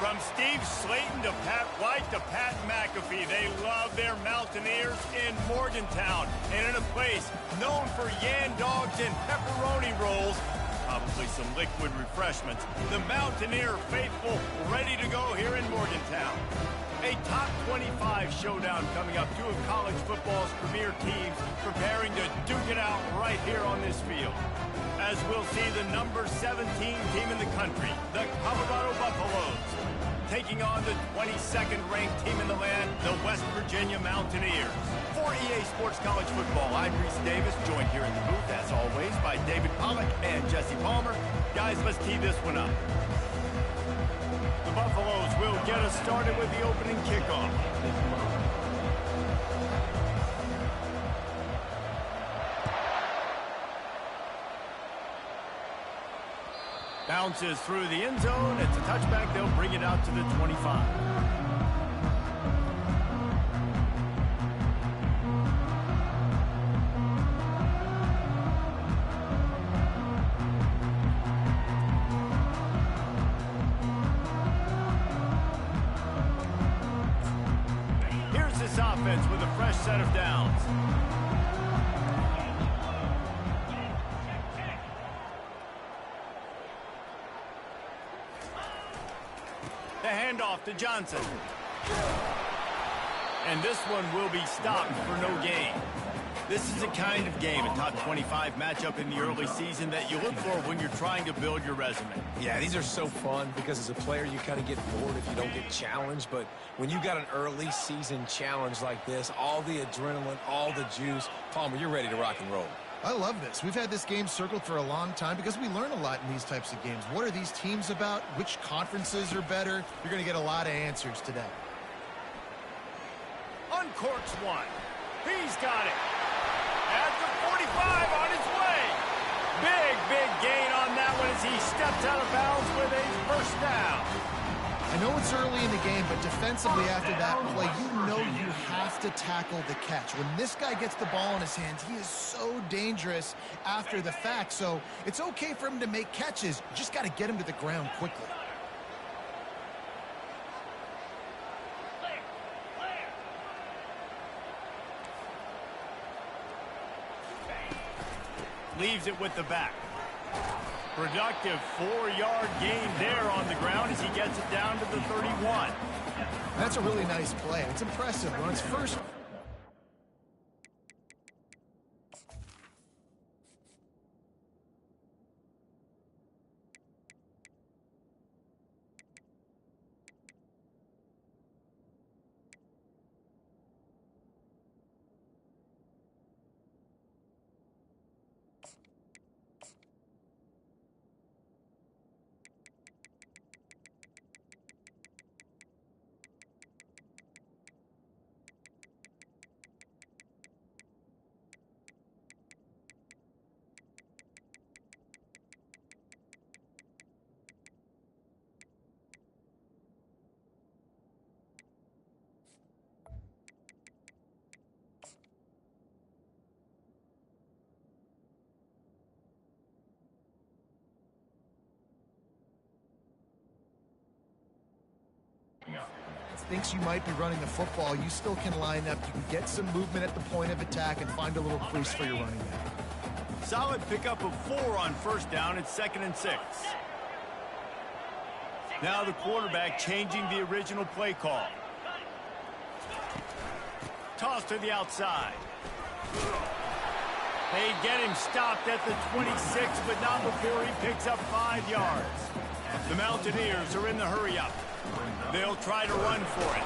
From Steve Slayton to Pat White to Pat McAfee, they love their Mountaineers in Morgantown. And in a place known for yan dogs and pepperoni rolls, probably some liquid refreshments, the Mountaineer faithful ready to go here in Morgantown. A top 25 showdown coming up. Two of college football's premier teams preparing to duke it out right here on this field. As we'll see the number 17 team in the country, the Colorado Buffaloes, taking on the 22nd ranked team in the land, the West Virginia Mountaineers. For EA Sports College Football, I'm Reese Davis, joined here in the booth, as always, by David Pollack and Jesse Palmer. Guys, let's tee this one up. The Buffaloes will get us started with the opening kickoff. Bounces through the end zone. It's a touchback. They'll bring it out to the 25. Here's this offense with a fresh set of downs. The handoff to Johnson. And this one will be stopped for no gain. This is the kind of game, a top 25 matchup in the early season, that you look for when you're trying to build your resume. Yeah, these are so fun because as a player, you kind of get bored if you don't get challenged. But when you got an early season challenge like this, all the adrenaline, all the juice, Palmer, you're ready to rock and roll. I love this. We've had this game circled for a long time because we learn a lot in these types of games. What are these teams about? Which conferences are better? You're going to get a lot of answers today. Uncorks one. He's got it. At the 45 on his way. Big gain on that one as he steps out of bounds with a first down. I know it's early in the game, but defensively after that play, you know you have to tackle the catch. When this guy gets the ball in his hands, he is so dangerous after the fact. So it's okay for him to make catches. You just got to get him to the ground quickly. Leaves it with the back. Productive 4-yard gain there on the ground as he gets it down to the 31. That's a really nice play. It's impressive. When it's first... thinks you might be running the football, you still can line up. You can get some movement at the point of attack and find a little crease for your running back. Solid pickup of 4 on first down. It's 2nd and 6. Now the quarterback changing the original play call. Toss to the outside. They get him stopped at the 26, but not before he picks up 5 yards. The Mountaineers are in the hurry-up. They'll try to run for it.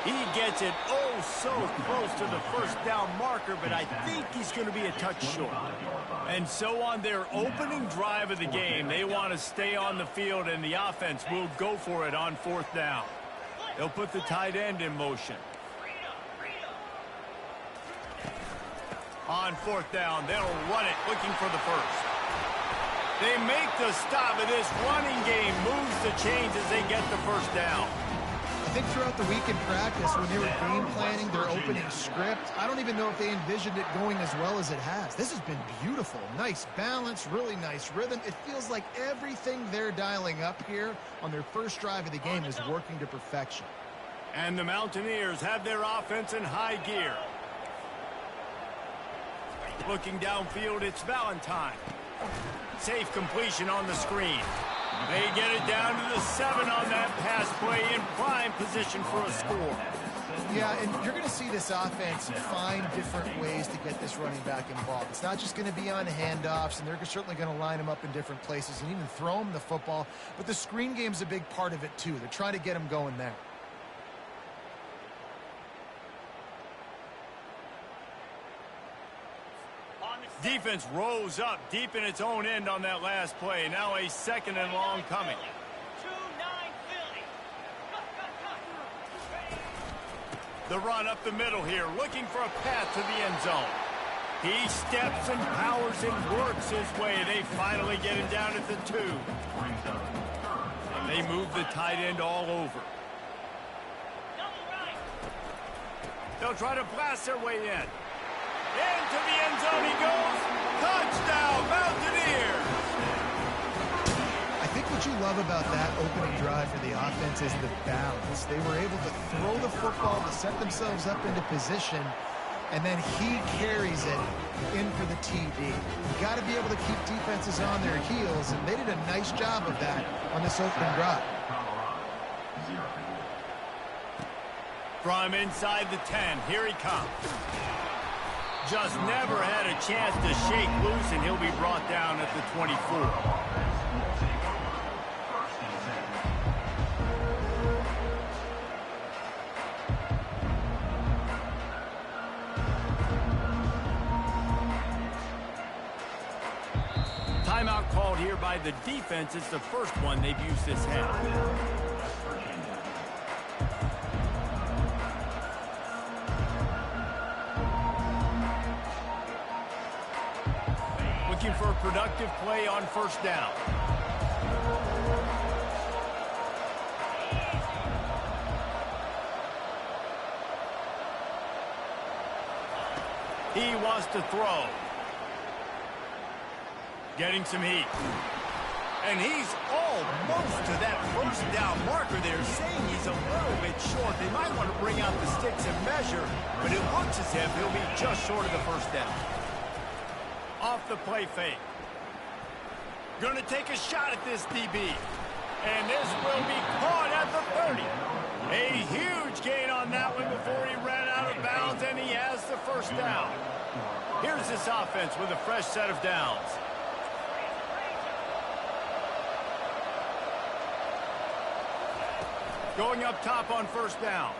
He gets it so close to the first down marker, but I think he's going to be a touch short. And so on their opening drive of the game, they want to stay on the field, and the offense will go for it on 4th down. They'll put the tight end in motion. On 4th down, they'll run it, looking for the first. They make the stop, and this running game moves the chains as they get the first down. think throughout the week in practice, when they were game planning their opening script, I don't even know if they envisioned it going as well as it has. This has been beautiful. Nice balance, really nice rhythm. It feels like everything they're dialing up here on their first drive of the game is working to perfection. And the Mountaineers have their offense in high gear. Looking downfield, it's Valentine. Safe completion on the screen. They get it down to the 7 on that pass play in prime position for a score. Yeah, and you're going to see this offense find different ways to get this running back involved. It's not just going to be on handoffs, and they're certainly going to line him up in different places and even throw him the football. But the screen game's a big part of it, too. They're trying to get him going there. Defense rose up deep in its own end on that last play. Now a second and long coming. The run up the middle here, looking for a path to the end zone. He steps and powers and works his way. They finally get him down at the 2. And they move the tight end all over. They'll try to blast their way in. Into the end zone he goes. Touchdown, Mountaineers! I think what you love about that opening drive for the offense is the balance. They were able to throw the football to set themselves up into position, and then he carries it in for the TD. You got to be able to keep defenses on their heels, and they did a nice job of that on this opening drive. From inside the 10, here he comes. Just never had a chance to shake loose, and he'll be brought down at the 24. Timeout called here by the defense. It's the first one they've used this half. Looking for a productive play on first down. He wants to throw. Getting some heat. And he's almost to that first down marker there, saying he's a little bit short. They might want to bring out the sticks and measure, but it looks as if he'll be just short of the first down. Off the play fake. Going to take a shot at this DB. And this will be caught at the 30. A huge gain on that one before he ran out of bounds, and he has the first down. Here's this offense with a fresh set of downs. Going up top on first down.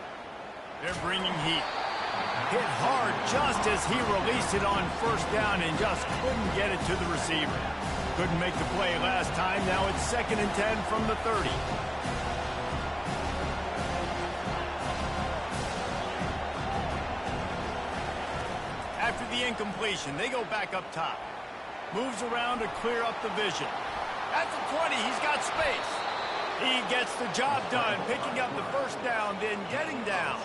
They're bringing heat. Hit hard just as he released it on first down and just couldn't get it to the receiver. Couldn't make the play last time. Now it's 2nd and 10 from the 30. After the incompletion, they go back up top. Moves around to clear up the vision. At the 20, he's got space. He gets the job done, picking up the first down, then getting down.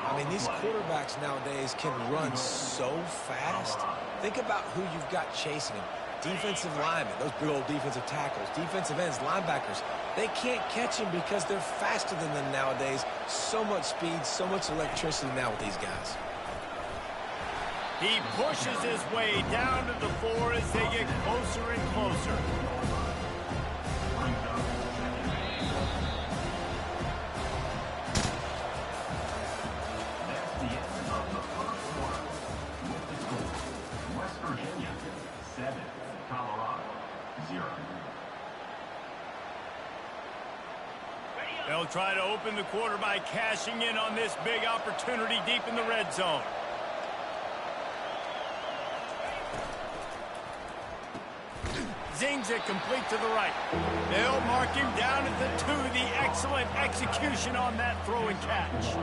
I mean, these quarterbacks nowadays can run so fast. Think about who you've got chasing him. Defensive linemen, those big old defensive tackles, defensive ends, linebackers. They can't catch him because they're faster than them nowadays. So much speed, so much electricity now with these guys. He pushes his way down to the 4 as they get closer and closer. They'll try to open the quarter by cashing in on this big opportunity deep in the red zone. Zings it complete to the right. They'll mark him down at the 2. The excellent execution on that throw and catch.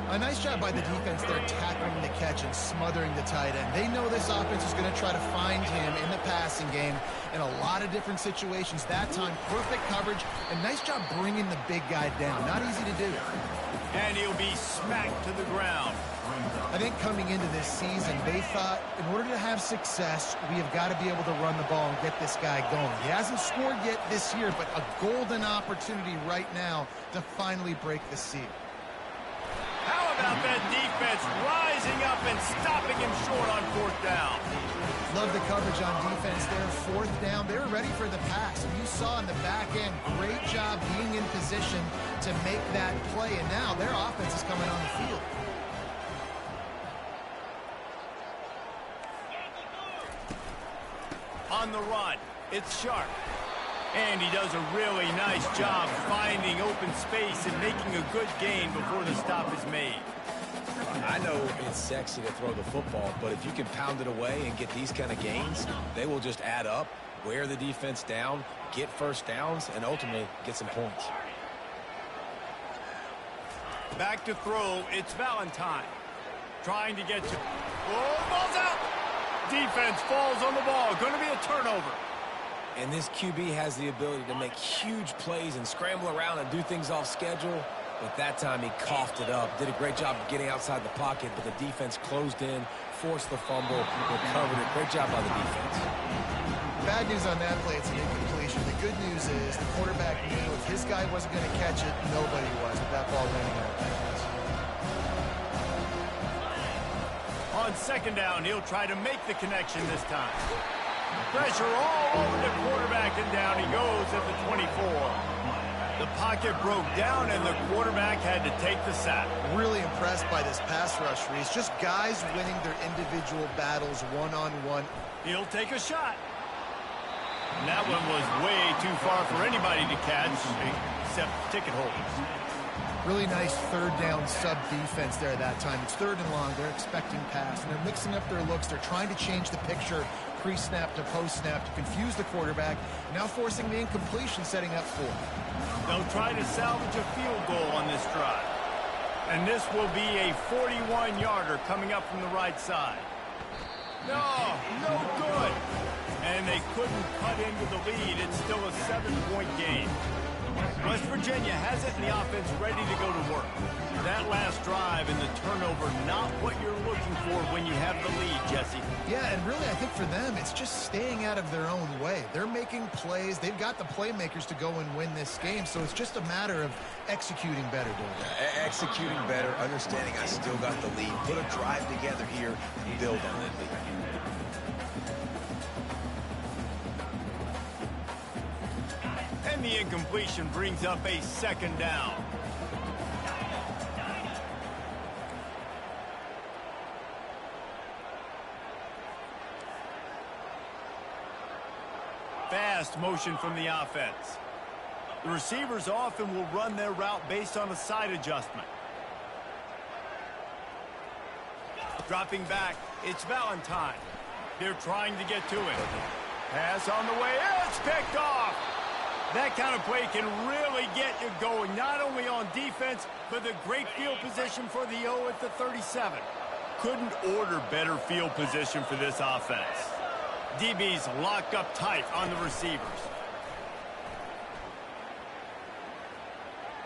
A nice job by the defense there tackling the catch and smothering the tight end. They know this offense is going to try to find him in the passing game in a lot of different situations. That time, perfect coverage, and nice job bringing the big guy down. Not easy to do. And he'll be smacked to the ground. I think coming into this season, they thought in order to have success, we have got to be able to run the ball and get this guy going. He hasn't scored yet this year, but a golden opportunity right now to finally break the seal. How about that defense rising up and stopping him short on 4th down? Love the coverage on defense there. 4th down, they were ready for the pass. And you saw in the back end, great job being in position to make that play. And now their offense is coming on the field. On the run, it's Sharp. And he does a really nice job finding open space and making a good gain before the stop is made. I know it's sexy to throw the football, but if you can pound it away and get these kind of gains, they will just add up, wear the defense down, get first downs, and ultimately get some points. Back to throw, it's Valentine. Trying to get to... Oh, ball's out! Defense falls on the ball. Going to be a turnover. And this QB has the ability to make huge plays and scramble around and do things off schedule. But that time he coughed it up. Did a great job of getting outside the pocket, but the defense closed in, forced the fumble, recovered it. Great job by the defense. Bad news on that play, it's an incompletion. The good news is the quarterback knew if his guy wasn't going to catch it, nobody was with that ball landing out of bounds. On 2nd down, he'll try to make the connection this time. Pressure all over the quarterback, and down he goes at the 24. The pocket broke down, and the quarterback had to take the sack. Really impressed by this pass rush, Reese. Just guys winning their individual battles one-on-one. He'll take a shot. And that one was way too far for anybody to catch, except ticket holders. Really nice 3rd down sub defense there that time. It's 3rd and long. They're expecting pass, and they're mixing up their looks. They're trying to change the picture pre-snap to post-snap to confuse the quarterback, now forcing the incompletion, setting up 4th. They'll try to salvage a field goal on this drive. And this will be a 41-yarder coming up from the right side. No good. And they couldn't cut into the lead. It's still a 7-point game. West Virginia has it, and the offense ready to go to work. That last drive and the turnover, not what you're looking for when you have the lead, Jesse. Yeah, and really, I think for them, it's just staying out of their own way. They're making plays. They've got the playmakers to go and win this game, so it's just a matter of executing better, Executing better, understanding I still got the lead. Put a drive together here and build on that lead. And the incompletion brings up a 2nd down. Fast motion from the offense. The receivers often will run their route based on a side adjustment. Dropping back, it's Valentine. They're trying to get to it. Pass on the way, it's picked off. That kind of play can really get you going, not only on defense, but the great field position for the O at the 37. Couldn't order better field position for this offense. DB's locked up tight on the receivers.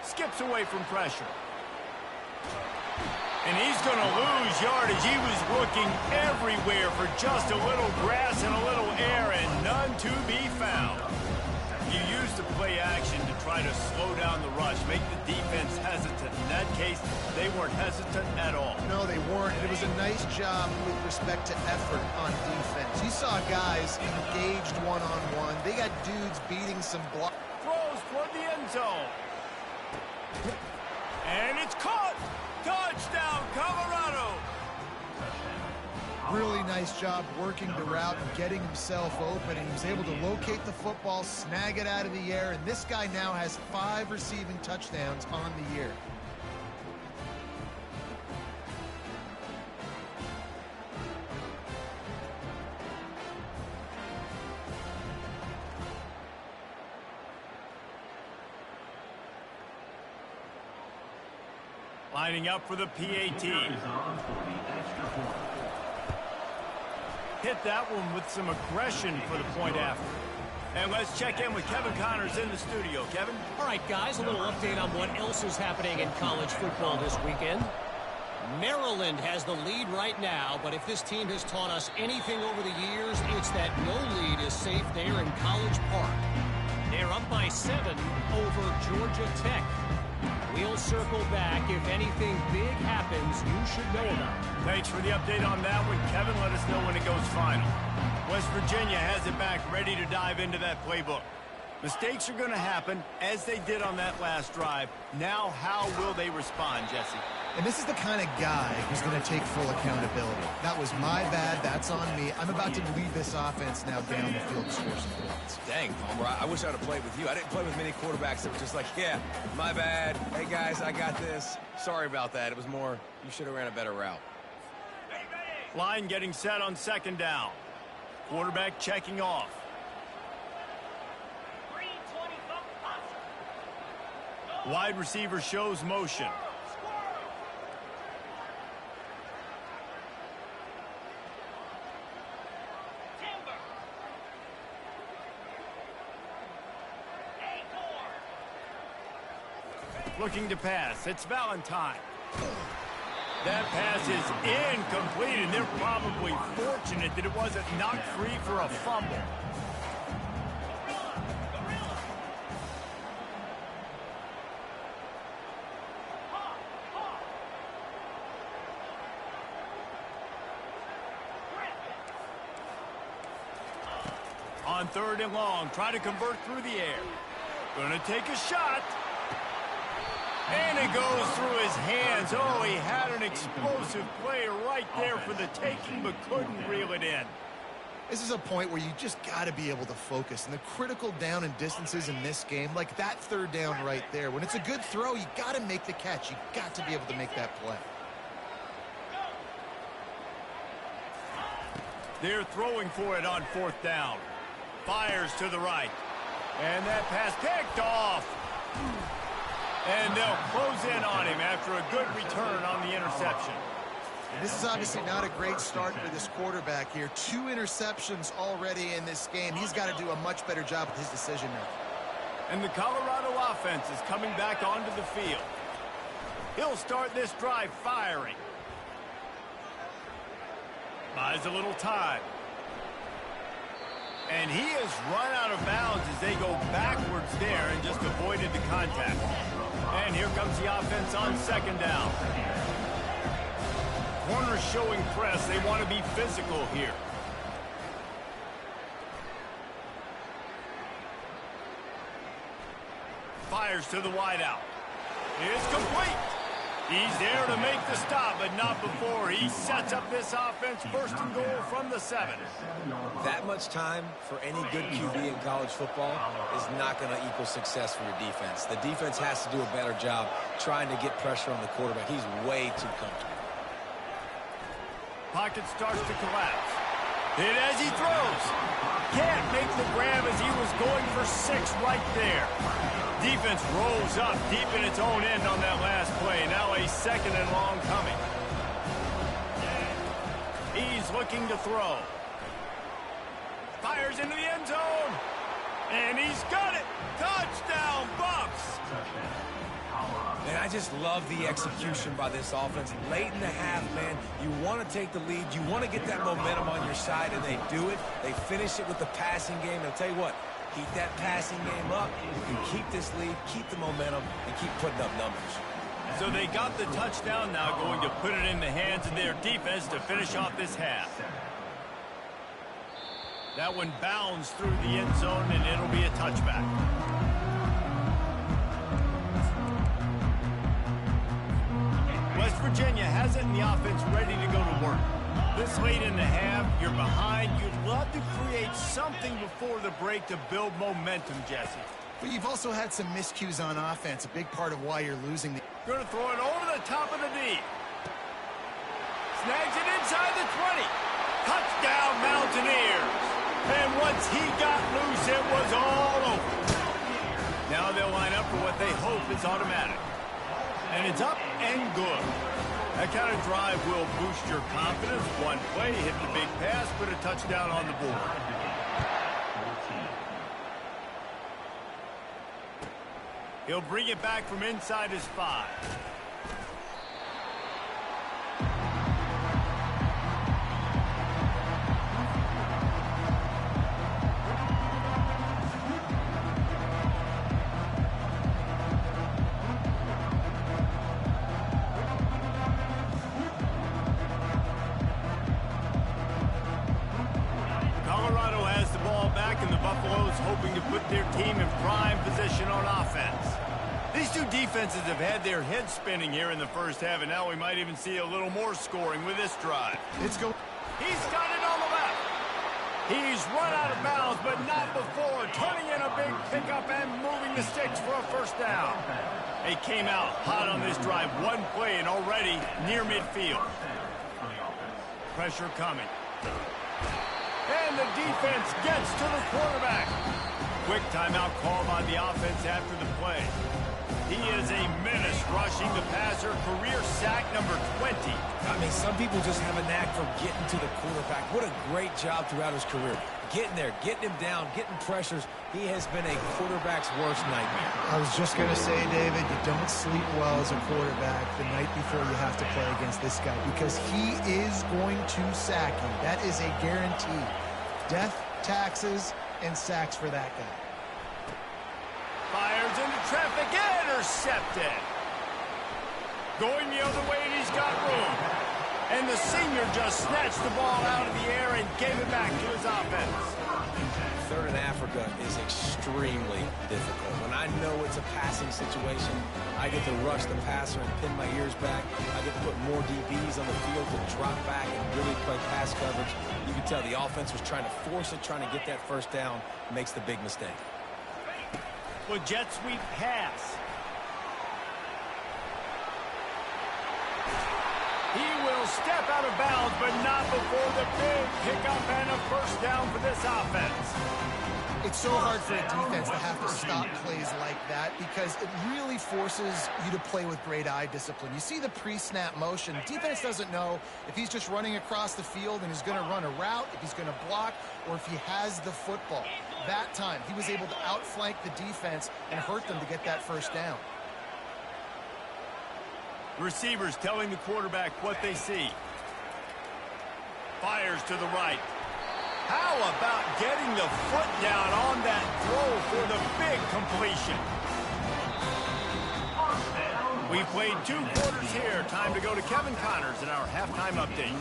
Skips away from pressure. And he's going to lose yardage. He was looking everywhere for just a little grass and a little air, and none to be found. You use the play action to try to slow down the rush, make the defense hesitant. In that case, they weren't hesitant at all. No, they weren't. It was a nice job with respect to effort on defense. You saw guys engaged one-on-one. They got dudes beating some blocks. Throws toward the end zone. And it's caught. Touchdown, Colorado. Really nice job working the route and getting himself open, and he was able to locate the football, snag it out of the air, and this guy now has 5 receiving touchdowns on the year. Lining up for the PAT. Hit that one with some aggression for the point after. And let's check in with Kevin Connors in the studio. Kevin? All right, guys, a little update on what else is happening in college football this weekend. Maryland has the lead right now, but if this team has taught us anything over the years, it's that no lead is safe there in College Park. They're up by 7 over Georgia Tech. We'll circle back. If anything big happens, you should know about it. Thanks for the update on that one. Kevin, let us know when it goes final. West Virginia has it back, ready to dive into that playbook. Mistakes are going to happen, as they did on that last drive. Now, how will they respond, Jesse? And this is the kind of guy who's going to take full accountability. That was my bad. That's on me. I'm about to lead this offense now down the field to score some points. Dang, Palmer, I wish I would have played with you. I didn't play with many quarterbacks that were just like, yeah, my bad. Hey, guys, I got this. Sorry about that. It was more, you should have ran a better route. Line getting set on second down. Quarterback checking off. Wide receiver shows motion. Looking to pass. It's Valentine. That pass is incomplete, and they're probably fortunate that it wasn't knocked free for a fumble. On third and long, try to convert through the air. Gonna take a shot. And it goes through his hands. Oh, he had an explosive play right there for the taking, but couldn't reel it in. This is a point where you just got to be able to focus. And the critical down and distances in this game, like that third down right there, when it's a good throw, you got to make the catch. You got to be able to make that play. They're throwing for it on fourth down. Fires to the right. And that pass picked off. And they'll close in on him after a good return on the interception. This is obviously not a great start for this quarterback here. 2 interceptions already in this game. He's got to do a much better job with his decision-making. And the Colorado offense is coming back onto the field. He'll start this drive firing. Buys a little time. And he has run out of bounds as they go backwards there and just avoided the contact. And here comes the offense on second down. Corners showing press. They want to be physical here. Fires to the wideout. It's complete. He's there to make the stop, but not before. He sets up this offense first and goal from the 7. That much time for any good QB in college football is not going to equal success for your defense. The defense has to do a better job trying to get pressure on the quarterback. He's way too comfortable. Pocket starts to collapse. Hit as he throws. Can't make the grab as he was going for 6 right there. Defense rolls up deep in its own end on that last play. Now a second and long coming. He's looking to throw. Fires into the end zone. And he's got it. Touchdown, Bucks. And I just love the execution by this offense. Late in the half, man, you want to take the lead. You want to get that momentum on your side, and they do it. They finish it with the passing game. And I'll tell you what, keep that passing game up. You can keep this lead, keep the momentum, and keep putting up numbers. So they got the touchdown now, going to put it in the hands of their defense to finish off this half. That one bounds through the end zone, and it'll be a touchback. West Virginia has it in the offense ready to go to work. This late in the half, you're behind. You'd love to create something before the break to build momentum, Jesse. But you've also had some miscues on offense, a big part of why you're losing. Going to throw it over the top of the D. Snags it inside the 20. Touchdown, Mountaineers. And once he got loose, it was all over. Now they'll line up for what they hope is automatic. And it's up and good. That kind of drive will boost your confidence. One play, hit the big pass, put a touchdown on the board. He'll bring it back from inside his 5. Colorado has the ball back, and the Buffaloes hoping to put their team in prime position on offense. These two defenses have had their heads spinning here in the first half, and now we might even see a little more scoring with this drive. He's got it on the left. He's run out of bounds, but not before turning in a big pickup and moving the sticks for a first down. They came out hot on this drive. One play and already near midfield. Pressure coming. And the defense gets to the quarterback. Quick timeout call by the offense after the play. He is a menace rushing the passer. Career sack number 20. I mean, some people just have a knack for getting to the quarterback. What a great job throughout his career. Getting there, getting him down, getting pressures. He has been a quarterback's worst nightmare. I was just going to say, David, you don't sleep well as a quarterback the night before you have to play against this guy because he is going to sack you. That is a guarantee. Death, taxes, and sacks for that guy. Fires into traffic, intercepted. Going the other way, and he's got room. And the senior just snatched the ball out of the air and gave it back to his offense. Third in Africa is extremely difficult. When I know it's a passing situation, I get to rush the passer and pin my ears back. I get to put more DBs on the field to drop back and really play pass coverage. You can tell the offense was trying to force it, trying to get that first down, makes the big mistake. With jet sweep pass. He will step out of bounds, but not before the big pickup and a first down for this offense. It's so hard for a defense to have to stop plays like that because it really forces you to play with great eye discipline. You see the pre-snap motion. Defense doesn't know if he's just running across the field and he's going to run a route, if he's going to block, or if he has the football. That time, he was able to outflank the defense and hurt them to get that first down. Receivers telling the quarterback what they see. Fires to the right. How about getting the foot down on that throw for the big completion? We played 2 quarters here. Time to go to Kevin Connors in our halftime update.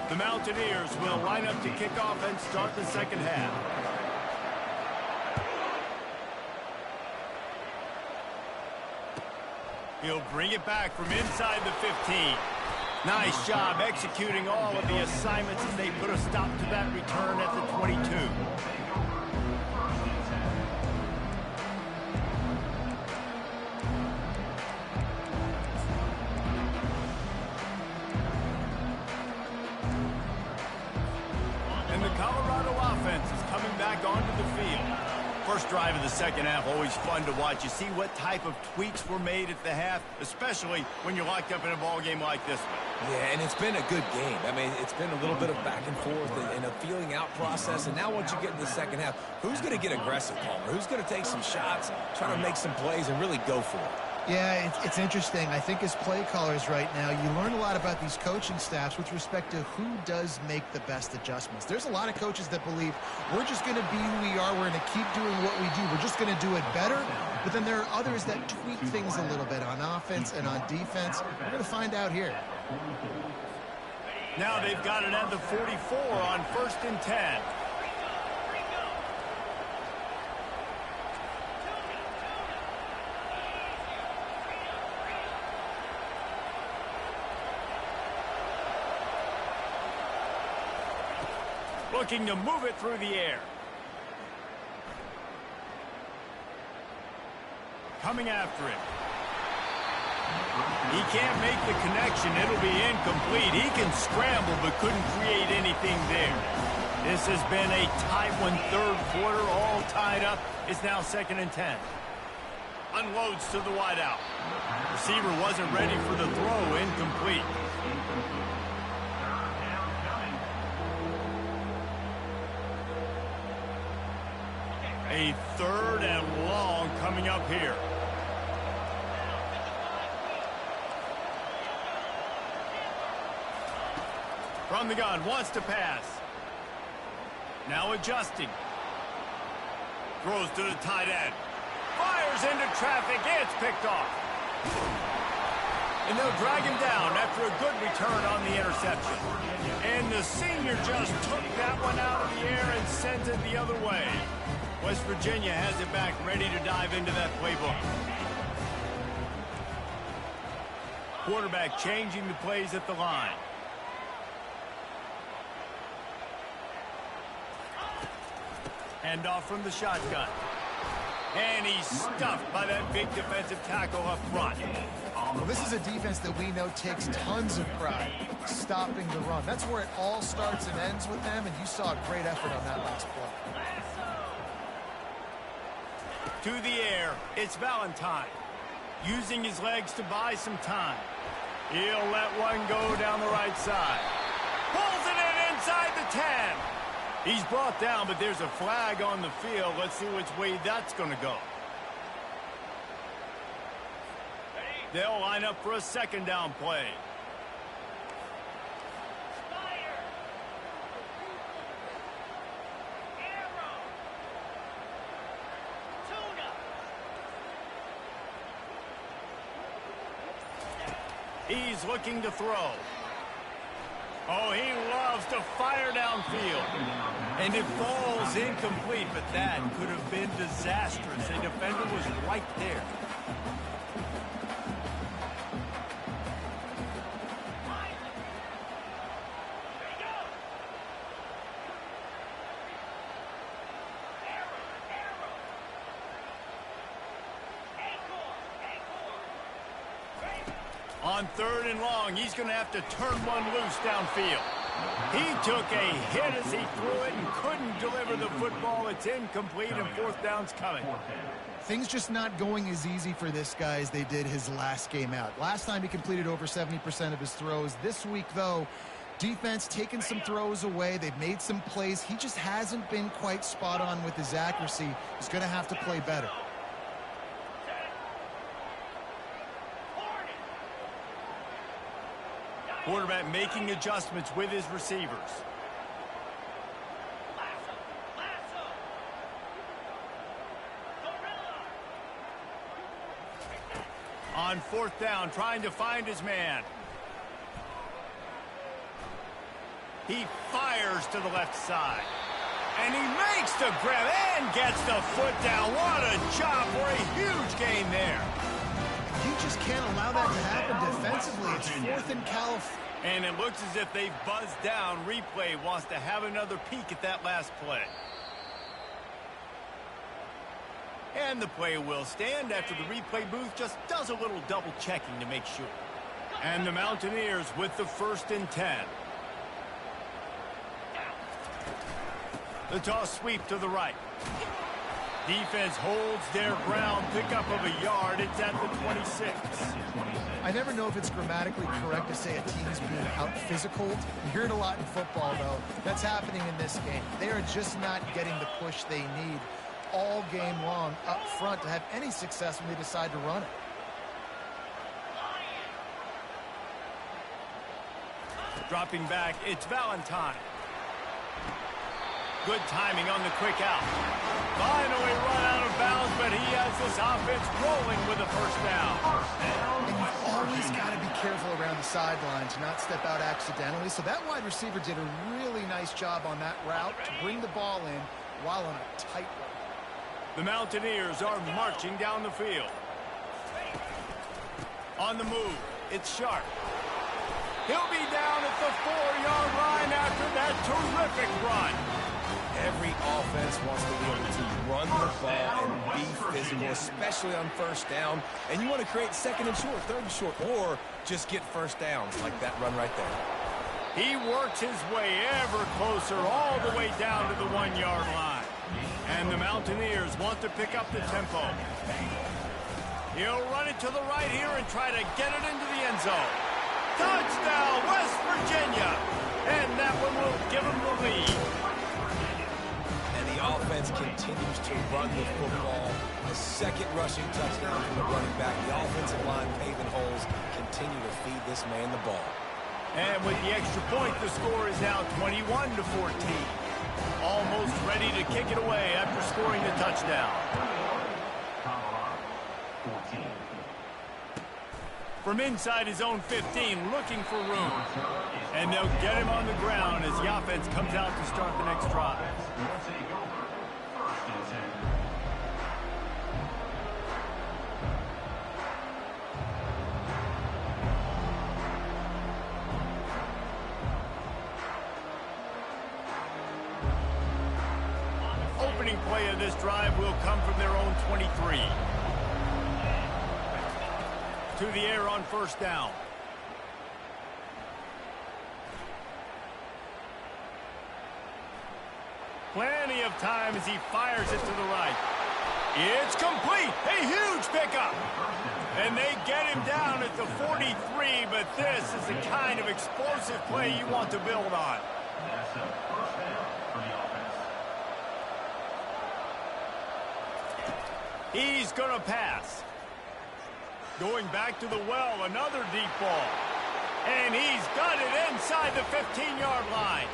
The Mountaineers will line up to kick off and start the second half. He'll bring it back from inside the 15. Nice job executing all of the assignments as they put a stop to that return at the 22. And the Colorado offense is coming back onto the field. First drive of the second half, always fun to watch. You see what type of tweaks were made at the half, especially when you're locked up in a ball game like this one. Yeah, and it's been a good game. I mean, it's been a little bit of back and forth and a feeling out process. And now once you get in the second half, who's going to get aggressive, Palmer? Who's going to take some shots, try to make some plays, and really go for it? Yeah, it's interesting. I think as play callers right now, you learn a lot about these coaching staffs with respect to who does make the best adjustments. There's a lot of coaches that believe we're just going to be who we are. We're going to keep doing what we do. We're just going to do it better. But then there are others that tweak things a little bit on offense and on defense. We're going to find out here. Now they've got it at the 44 on 1st and 10. Looking to move it through the air. Coming after him. He can't make the connection. It'll be incomplete. He can scramble but couldn't create anything there. This has been a tight one, third quarter, all tied up. It's now 2nd and 10. Unloads to the wideout. Receiver wasn't ready for the throw. Incomplete. A 3rd and long coming up here. From the gun, wants to pass. Now adjusting. Throws to the tight end. Fires into traffic. It's picked off. And they'll drag him down after a good return on the interception. And the senior just took that one out of the air and sent it the other way. West Virginia has it back, ready to dive into that playbook. Quarterback changing the plays at the line. Handoff from the shotgun. And he's stuffed by that big defensive tackle up front. Well, this is a defense that we know takes tons of pride stopping the run. That's where it all starts and ends with them, and you saw a great effort on that last play. To the air, it's Valentine. Using his legs to buy some time. He'll let one go down the right side. Pulls it in inside the 10. He's brought down, but there's a flag on the field. Let's see which way that's going to go. They'll line up for a 2nd down play. He's looking to throw. Oh, he loves to fire downfield. And it falls incomplete, but that could have been disastrous. A defender was right there. On 3rd and long, he's going to have to turn one loose downfield. He took a hit as he threw it and couldn't deliver the football. It's incomplete, and 4th down's coming. Things just not going as easy for this guy as they did his last game out. Last time he completed over 70% of his throws. This week, though, defense taking some throws away. They've made some plays. He just hasn't been quite spot on with his accuracy. He's going to have to play better. Quarterback making adjustments with his receivers. On 4th down, trying to find his man. He fires to the left side. And he makes the grab and gets the foot down. What a job for a huge gain there. You just can't allow that to happen defensively. It's 4th and California. And it looks as if they've buzzed down. Replay wants to have another peek at that last play. And the play will stand after the replay booth just does a little double checking to make sure. And the Mountaineers with the 1st and 10. The toss sweep to the right. Defense holds their ground, pickup of a yard. It's at the 26. I never know if it's grammatically correct to say a team's being out-physical. You hear it a lot in football, though. That's happening in this game. They are just not getting the push they need all game long up front to have any success when they decide to run it. Dropping back, it's Valentine. Good timing on the quick out. Finally run out of bounds, but he has this offense rolling with a 1st down. And you've always got to be careful around the sideline to not step out accidentally. So that wide receiver did a really nice job on that route to bring the ball in while on a tight route. The Mountaineers are marching down the field. On the move, it's Sharp. He'll be down at the 4-yard line after that terrific run. Every offense wants to be able to run the ball and be physical, especially on 1st down. And you want to create 2nd and short, 3rd and short, or just get 1st downs like that run right there. He works his way ever closer all the way down to the 1-yard line. And the Mountaineers want to pick up the tempo. He'll run it to the right here and try to get it into the end zone. Touchdown, West Virginia! And that one will give him the lead. And the offense continues to run the football. A second rushing touchdown from the running back. The offensive line paving holes continue to feed this man the ball. And with the extra point, the score is now 21-14. Almost ready to kick it away after scoring the touchdown. From inside his own 15, looking for room. And they'll get him on the ground as the offense comes out to start the next drive. Opening play of this drive will come from their own 23. To the air on first down. Plenty of time as he fires it to the right. It's complete. A huge pickup. And they get him down at the 43, but this is the kind of explosive play you want to build on. He's going to pass. Going back to the well, another deep ball. And he's got it inside the 15-yard line.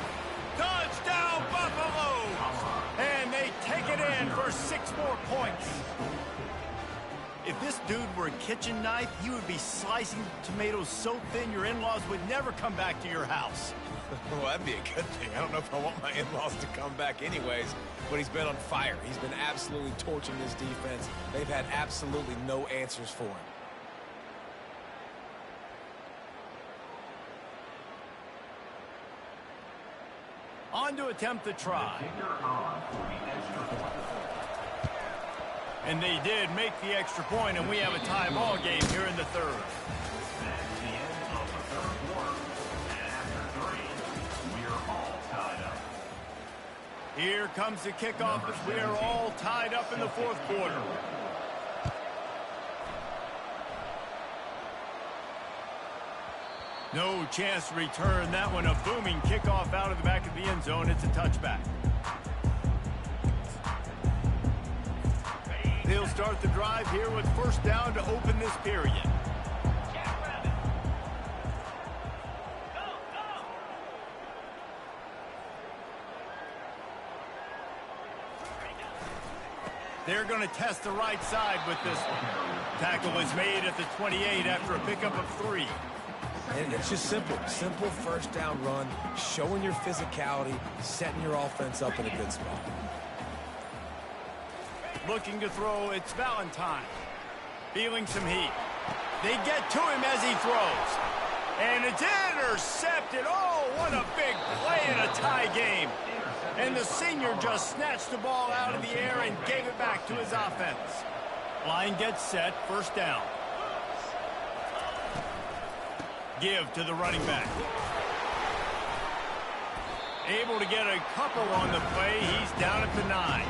Touchdown, Buffalo! And they take it in for 6 more points. If this dude were a kitchen knife, you would be slicing tomatoes so thin your in-laws would never come back to your house. Well, that'd be a good thing. I don't know if I want my in-laws to come back anyways, but he's been on fire. He's been absolutely torching this defense. They've had absolutely no answers for him. On to attempt the try. And they did make the extra point, and we have a tie ball game here in the third. Here comes the kickoff as we are all tied up in the fourth quarter. No chance to return that one. A booming kickoff out of the back of the end zone. It's a touchback. They'll start the drive here with first down to open this period. They're going to test the right side with this one. Tackle is made at the 28 after a pickup of 3. And it's just simple. Simple first down run, showing your physicality, setting your offense up in a good spot. Looking to throw, it's Valentine. Feeling some heat. They get to him as he throws. And it's intercepted. Oh, what a big play in a tie game. And the senior just snatched the ball out of the air and gave it back to his offense. Line gets set, first down. Give to the running back. Able to get a couple on the play. He's down at the 9.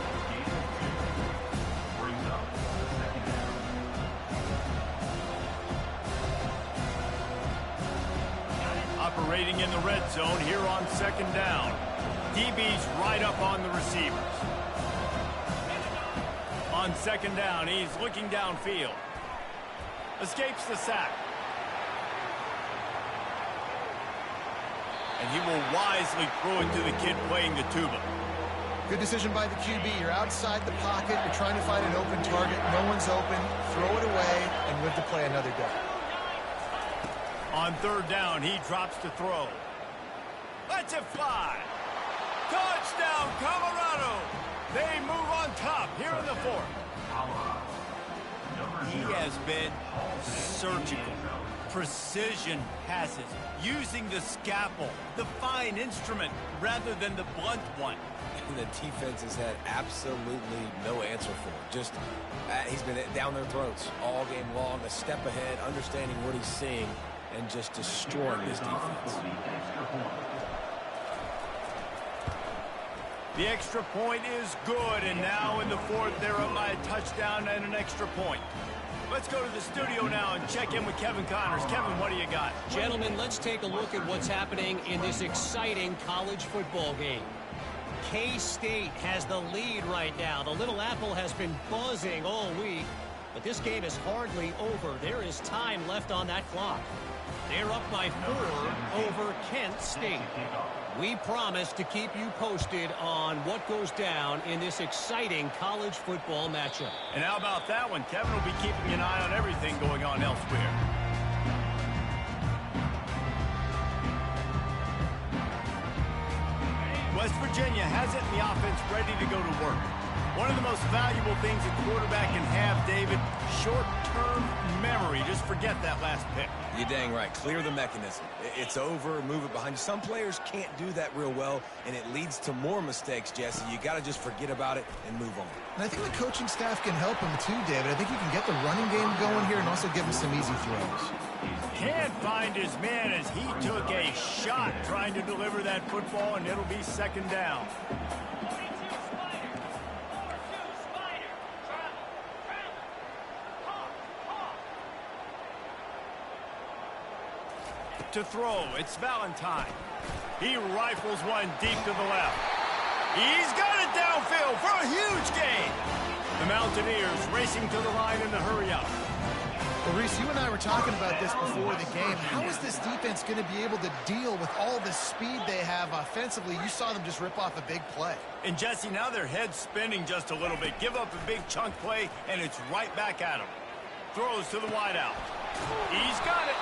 Operating in the red zone here on second down. DB's right up on the receivers. On second down, he's looking downfield. Escapes the sack. And he will wisely throw it to the kid playing the tuba. Good decision by the QB. You're outside the pocket. You're trying to find an open target. No one's open. Throw it away and live to play another day. On third down, he drops to throw. Lets it fly. Touchdown, Colorado. They move on top here in the fourth. He has been surgical. Precision passes, using the scalpel, the fine instrument, rather than the blunt one. The defense has had absolutely no answer for him. Just, he's been down their throats all game long, a step ahead, understanding what he's seeing, and just destroying this defense. The extra point is good, and now in the fourth, they're up by a touchdown and an extra point. Let's go to the studio now and check in with Kevin Connors. Kevin, what do you got? Gentlemen, let's take a look at what's happening in this exciting college football game. K-State has the lead right now. The Little Apple has been buzzing all week, but this game is hardly over. There is time left on that clock. They're up by 4 over Kent State. We promise to keep you posted on what goes down in this exciting college football matchup. And how about that one? Kevin will be keeping an eye on everything going on elsewhere. West Virginia has it in the offense ready to go to work. One of the most valuable things a quarterback can have, David, short-term memory. Just forget that last pick. You're dang right. Clear the mechanism. It's over. Move it behind you. Some players can't do that real well, and it leads to more mistakes, Jesse. You got to just forget about it and move on. And I think the coaching staff can help him too, David. I think you can get the running game going here and also give him some easy throws. Can't find his man as he took a shot trying to deliver that football, and it'll be second down. To throw, it's Valentine. He rifles one deep to the left. He's got it downfield for a huge gain. The Mountaineers racing to the line in the hurry-up. Well, Reese, you and I were talking about this before the game. How is this defense going to be able to deal with all the speed they have offensively? You saw them just rip off a big play. And, Jesse, now their head's spinning just a little bit. Give up a big chunk play, and it's right back at him. Throws to the wideout. He's got it.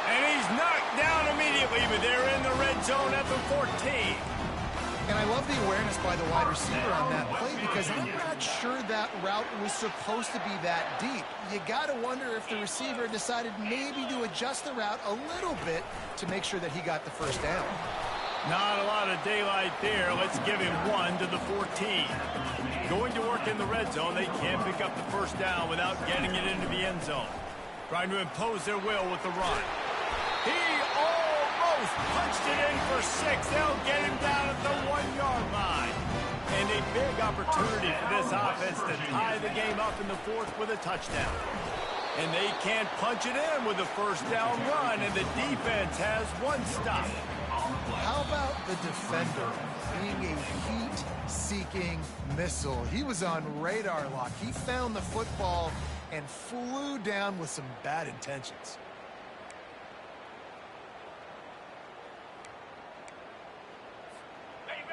And he's knocked down immediately, but they're in the red zone at the 14. And I love the awareness by the wide receiver on that play because I'm not sure that route was supposed to be that deep. You got to wonder if the receiver decided maybe to adjust the route a little bit to make sure that he got the first down. Not a lot of daylight there. Let's give him 1 to the 14. Going to work in the red zone, they can't pick up the first down without getting it into the end zone. Trying to impose their will with the run. He almost punched it in for 6. They'll get him down at the 1-yard line. And a big opportunity for this offense to tie the game up in the 4th with a touchdown. And they can't punch it in with a first down run, and the defense has one stop. How about the defender being a heat-seeking missile? He was on radar lock. He found the football and flew down with some bad intentions.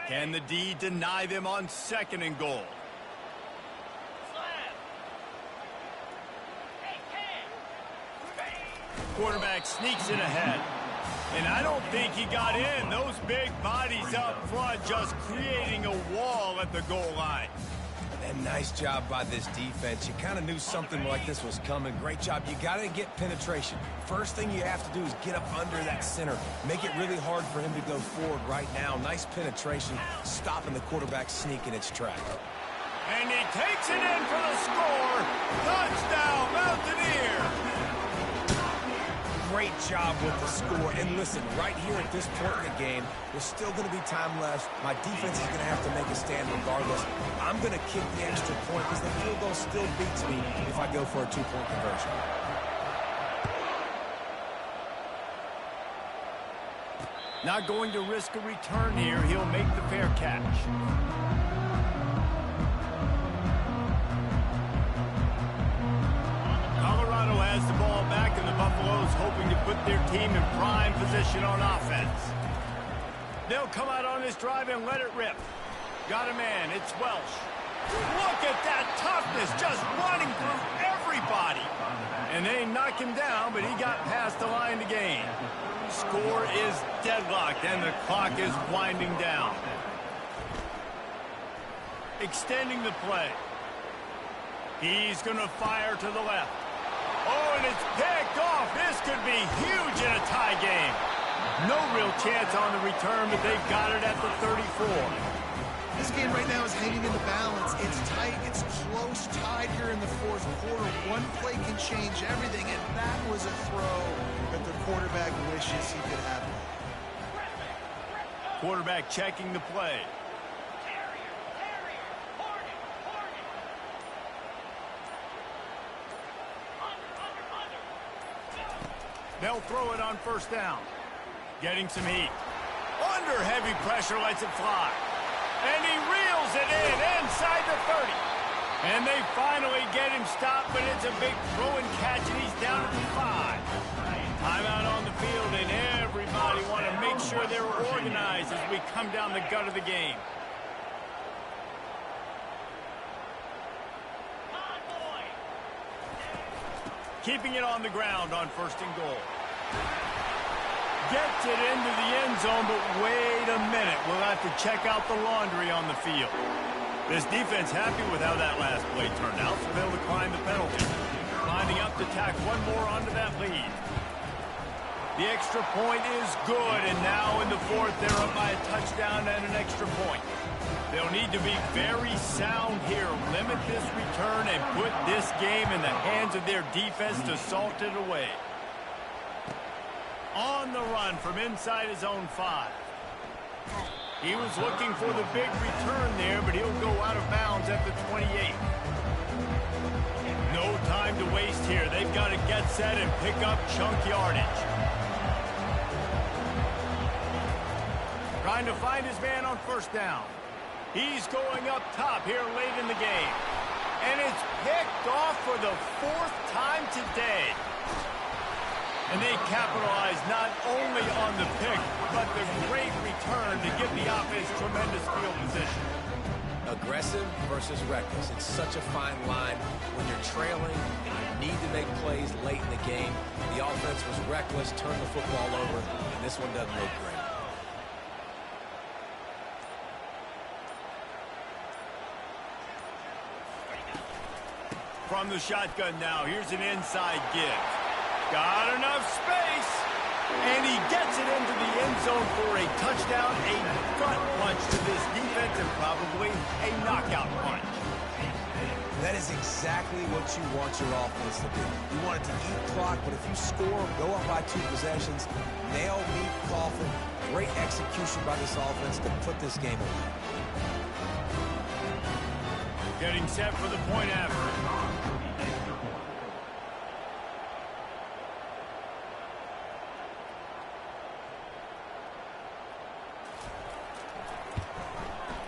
Can the D deny them on 2nd and goal? Quarterback sneaks it ahead. And I don't think he got in. Those big bodies up front just creating a wall at the goal line. And nice job by this defense. You kind of knew something like this was coming. Great job. You got to get penetration. First thing you have to do is get up under that center. Make it really hard for him to go forward right now. Nice penetration, stopping the quarterback sneak in its track. And he takes it in for the score. Touchdown, Mountaineer. Great job with the score. And listen, right here at this point in the game, there's still going to be time left. My defense is going to have to make a stand regardless. I'm going to kick the extra point because the field goal still beats me if I go for a 2-point conversion. Not going to risk a return here. He'll make the fair catch. Colorado has the ball back, and the Buffaloes hoping to put their team in prime position on offense. They'll come out on this drive and let it rip. Got a man. It's Welsh. Look at that toughness, just running through everybody. And they knock him down, but he got past the line to gain. Score is deadlocked, and the clock is winding down. Extending the play. He's going to fire to the left. Oh, and it's picked off. This could be huge in a tie game. No real chance on the return, but they've got it at the 34. This game right now is hanging in the balance. It's tight. It's close, tied here in the 4th quarter. One play can change everything, and that was a throw that the quarterback wishes he could have. Quarterback checking the play. They'll throw it on first down. Getting some heat. Under heavy pressure, lets it fly. And he reels it in inside the 30. And they finally get him stopped, but it's a big throw and catch, and he's down at the 5. Timeout on the field, and everybody want to make sure they're organized as we come down the gut of the game. Keeping it on the ground on first and goal. Gets it into the end zone, but wait a minute. We'll have to check out the laundry on the field. This defense happy with how that last play turned out, so they'll decline the penalty. Lining up to tack one more onto that lead. The extra point is good, and now in the fourth, they're up by a touchdown and an extra point. They'll need to be very sound here, limit this return, and put this game in the hands of their defense to salt it away. On the run from inside his own 5. He was looking for the big return there, but he'll go out of bounds at the 28. No time to waste here. They've got to get set and pick up chunk yardage. Trying to find his man on first down. He's going up top here late in the game. And it's picked off for the 4th time today. And they capitalize not only on the pick, but the great return to give the offense tremendous field position. Aggressive versus reckless. It's such a fine line when you're trailing and you need to make plays late in the game. The offense was reckless, turned the football over, and this one doesn't look great. From the shotgun now, here's an inside give. Got enough space, and he gets it into the end zone for a touchdown, a gut punch to this defense, and probably a knockout punch. That is exactly what you want your offense to do. You want it to eat clock, but if you score, go up by 2 possessions, nail, meet, coffin, great execution by this offense to put this game away. Getting set for the point after.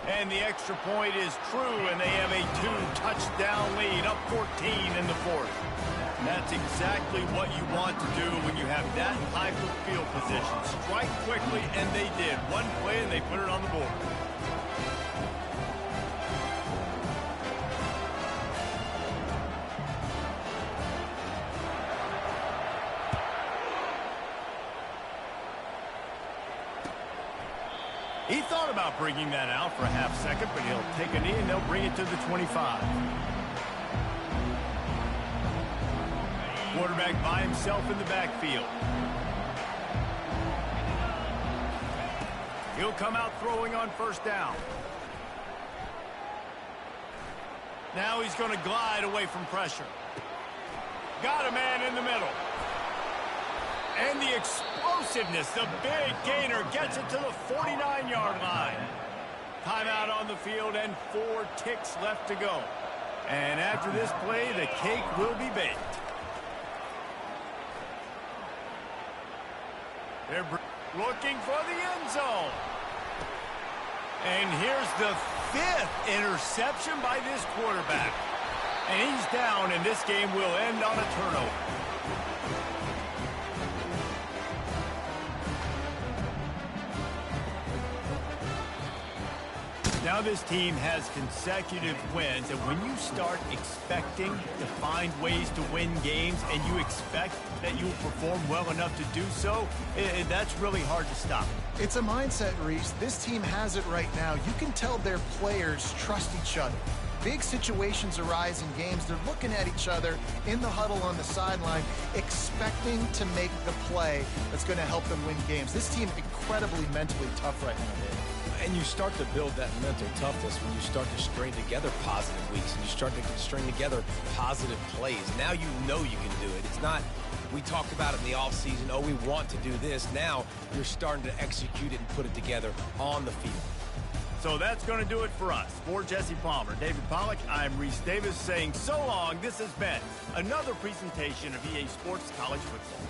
And the extra point is true, and they have a 2-touchdown lead, up 14 in the 4th. That's exactly what you want to do when you have that type of field position. Strike quickly, and they did. One play, and they put it on the board. He thought about bringing that out for a half second, but he'll take a knee and they'll bring it to the 25. Quarterback by himself in the backfield. He'll come out throwing on first down. Now he's going to glide away from pressure. Got a man in the middle. And the explosiveness, the big gainer gets it to the 49-yard line. Timeout on the field and 4 ticks left to go. And after this play, the cake will be baked. They're looking for the end zone. And here's the 5th interception by this quarterback. And he's down, and this game will end on a turnover. Now this team has consecutive wins, and when you start expecting to find ways to win games and you expect that you'll perform well enough to do so, that's really hard to stop. It's a mindset, Reese. This team has it right now. You can tell their players trust each other. Big situations arise in games. They're looking at each other in the huddle on the sideline, expecting to make the play that's going to help them win games. This team incredibly mentally tough right now, Dave. And you start to build that mental toughness when you start to string together positive weeks and you start to string together positive plays. Now you know you can do it. It's not, we talked about it in the offseason, oh, we want to do this. Now you're starting to execute it and put it together on the field. So that's going to do it for us. For Jesse Palmer, David Pollack, I'm Reese Davis saying so long. This has been another presentation of EA Sports College Football.